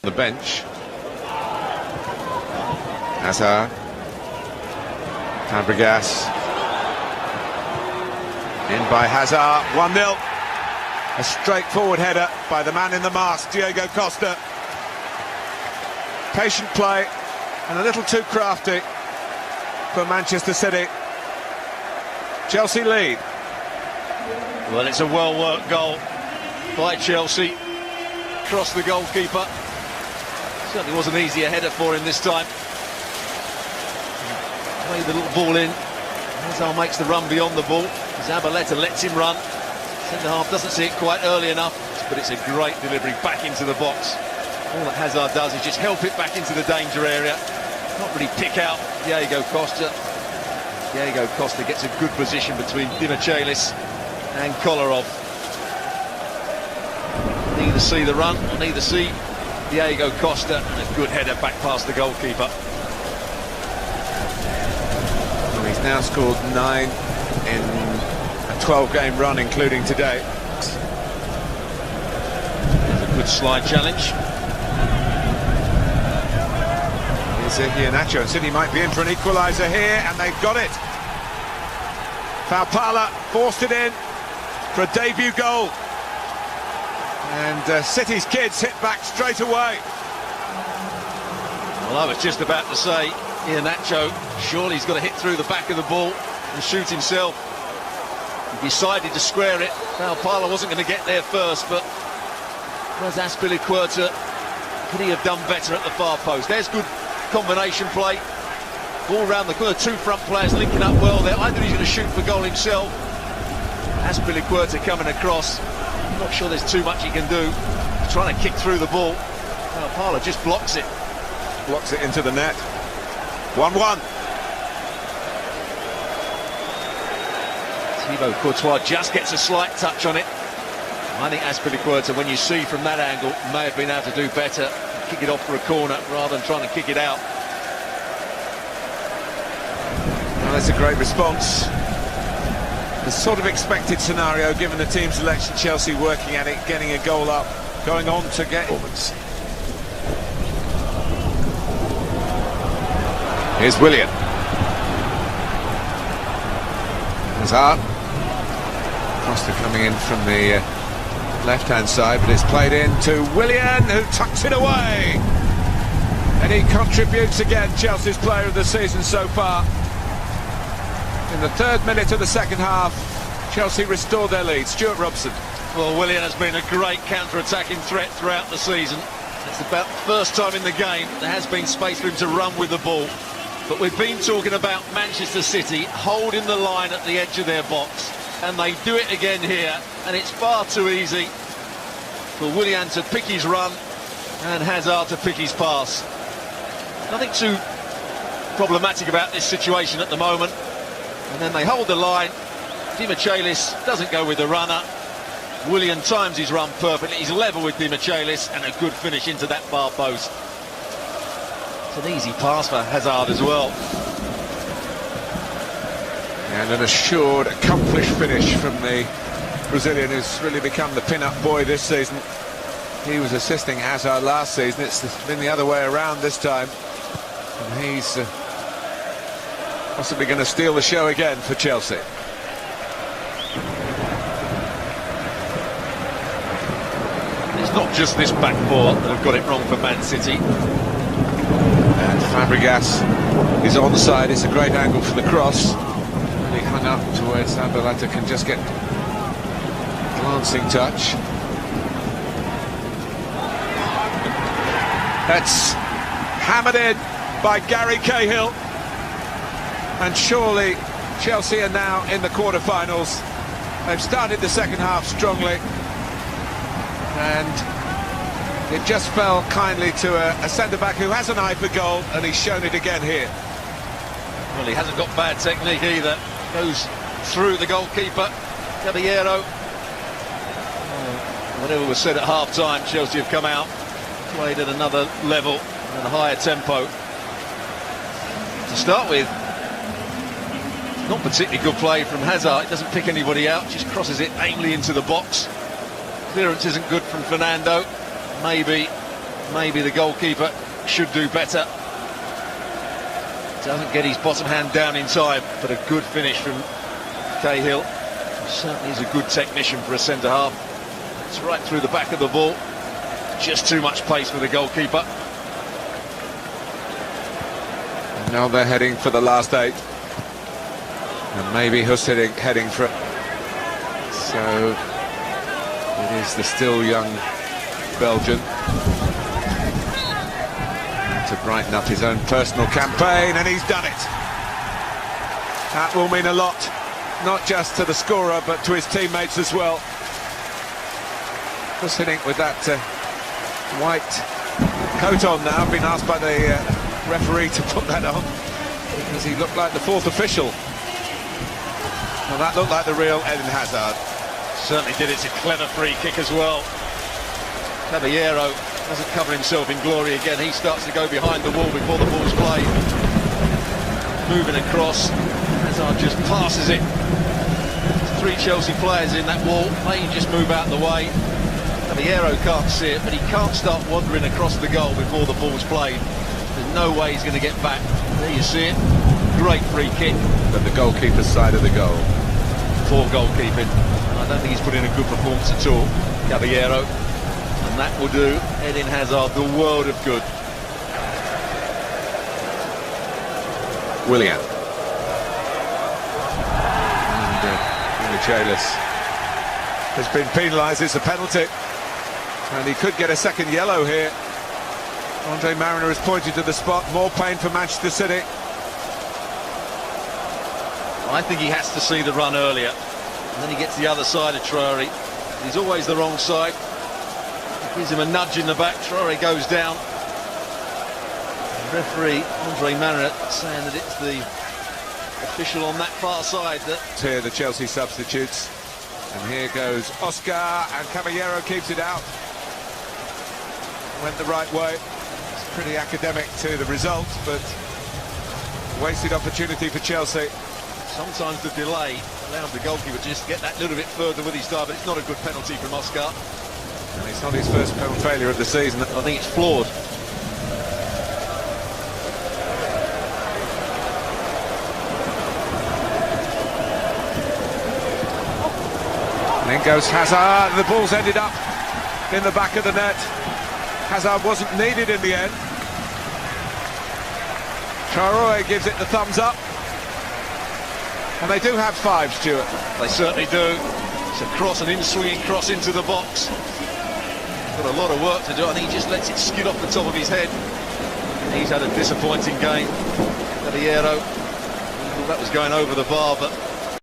The bench. Hazard. Fabregas. In by Hazard. 1-0. A straightforward header by the man in the mask, Diego Costa. Patient play and a little too crafty for Manchester City. Chelsea lead. Well, it's a well-worked goal by Chelsea. Across the goalkeeper. Certainly wasn't easy a header for him this time. Played the little ball in. Hazard makes the run beyond the ball. Zabaleta lets him run. Centre-half doesn't see it quite early enough, but it's a great delivery back into the box. All that Hazard does is just help it back into the danger area. Not really pick out Diego Costa. Diego Costa gets a good position between Dimichelis and Kolarov. Neither see the run, neither see Diego Costa, and a good header back past the goalkeeper. Well, he's now scored 9 in a 12-game run, including today. There's a good slide challenge. Here's Iheanacho, and City might be in for an equaliser here, and they've got it. Falpala forced it in for a debut goal. And City's kids hit back straight away. Well, I was just about to say, Iheanacho, surely he's got to hit through the back of the ball and shoot himself. He decided to square it. Falpala wasn't going to get there first, but where's Azpilicueta? Could he have done better at the far post? There's good combination play. Ball round the corner, two front players linking up well there. Either he's going to shoot for goal himself. Azpilicueta coming across. I'm not sure there's too much he can do. He's trying to kick through the ball. Falpala just blocks it. Blocks it into the net. 1-1. Thibaut Courtois just gets a slight touch on it. I think Azpilicueta, when you see from that angle, may have been able to do better. Kick it off for a corner rather than trying to kick it out. Well, that's a great response. The sort of expected scenario, given the team selection. Chelsea working at it, getting a goal up, going on to get performance. Here's Willian. Hazard. Costa coming in from the left-hand side, but it's played in to Willian, who tucks it away. And he contributes again, Chelsea's player of the season so far. In the 3rd minute of the second half, Chelsea restored their lead. Stuart Robson. Well, Willian has been a great counter-attacking threat throughout the season. It's about the first time in the game there has been space for him to run with the ball. But we've been talking about Manchester City holding the line at the edge of their box. And they do it again here. And it's far too easy for Willian to pick his run and Hazard to pick his pass. Nothing too problematic about this situation at the moment. And then they hold the line. Dimichelis doesn't go with the runner. Willian times his run perfectly. He's level with Dimichelis, and a good finish into that far post. It's an easy pass for Hazard as well. And an assured, accomplished finish from the Brazilian, who's really become the pin-up boy this season. He was assisting Hazard last season. It's been the other way around this time. And he's possibly going to steal the show again for Chelsea. It's not just this back four that have got it wrong for Man City. And Fabregas is onside. It's a great angle for the cross. Really hung up to where Zabaleta can just get a glancing touch. That's hammered in by Gary Cahill. And surely Chelsea are now in the quarter-finals. They've started the second half strongly, and it just fell kindly to a centre-back who has an eye for goal, and he's shown it again here. Well, he hasn't got bad technique either. Goes through the goalkeeper, Caballero. Whatever was said at half-time, Chelsea have come out, played at another level and a higher tempo. To start with, not particularly good play from Hazard. It doesn't pick anybody out, just crosses it aimlessly into the box. Clearance isn't good from Fernando. Maybe maybe the goalkeeper should do better. Doesn't get his bottom hand down in time, but a good finish from Cahill. He certainly is a good technician for a centre-half. It's right through the back of the ball. Just too much pace for the goalkeeper. And now they're heading for the last 8. And maybe Huss heading for it. So it is the still young Belgian to brighten up his own personal campaign, and he's done it. That will mean a lot, not just to the scorer but to his teammates as well. Huss Hiddink with that white coat on now, been asked by the referee to put that on because he looked like the 4th official. Well, that looked like the real Eden Hazard. Certainly did. It's a clever free kick as well. Caballero doesn't cover himself in glory again. He starts to go behind the wall before the ball's played. Moving across, Hazard just passes it. There's 3 Chelsea players in that wall. They just move out of the way. Caballero can't see it, but he can't start wandering across the goal before the ball's played. There's no way he's going to get back. There you see it. Great free kick. But the goalkeeper's side of the goal. Poor goalkeeping. I don't think he's put in a good performance at all, Caballero. And that will do Eden Hazard the world of good. Willian. And Michaelis has been penalised. It's a penalty. And he could get a second yellow here. Andre Marriner has pointed to the spot. More pain for Manchester City. I think he has to see the run earlier. And then he gets the other side of Traore. He's always the wrong side. He gives him a nudge in the back. Traore goes down. The referee, Andre Marriner, saying that it's the official on that far side that... Here the Chelsea substitutes. And here goes Oscar, and Caballero keeps it out. Went the right way. It's pretty academic to the result, but wasted opportunity for Chelsea. Sometimes the delay allowed the goalkeeper to just get that little bit further with his dive, but it's not a good penalty from Oscar. And it's not his first penalty failure of the season. I think it's flawed. And in goes Hazard. The ball's ended up in the back of the net. Hazard wasn't needed in the end. Traore gives it the thumbs up. And they do have 5, Stuart. They certainly do. It's a cross, an in-swinging cross into the box. He's got a lot of work to do. I think he just lets it skid off the top of his head. He's had a disappointing game. Caballero, that was going over the bar, but